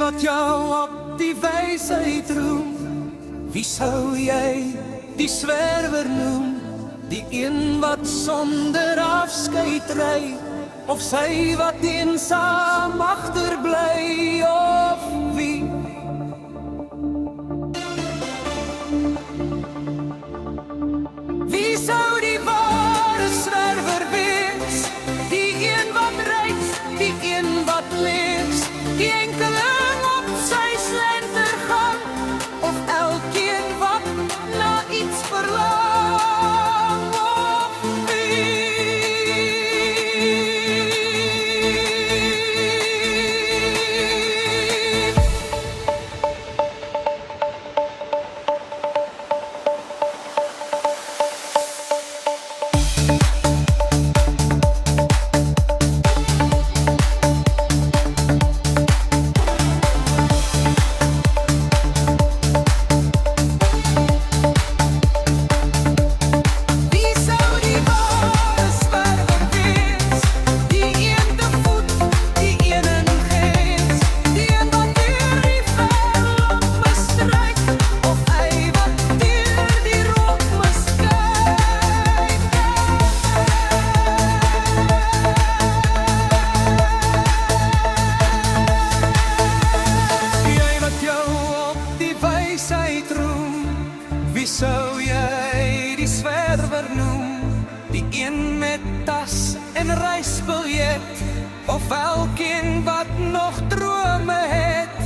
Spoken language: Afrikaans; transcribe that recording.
wat jou op die wysheid roem, wie sou jy die zwerver noem? Die een wat sonder afskeid ry, of sy wat eensaam agterbly, of wie? Wie sou die ware zwerver wees? Die een wat reis, die een wat lees, die enkeling op sy slentergang, of elkeen wat na iets verlang, of wie? Wie sou jy die zwerver noem? Die een met tas en reisbiljet, of elkeen wat nog drome het?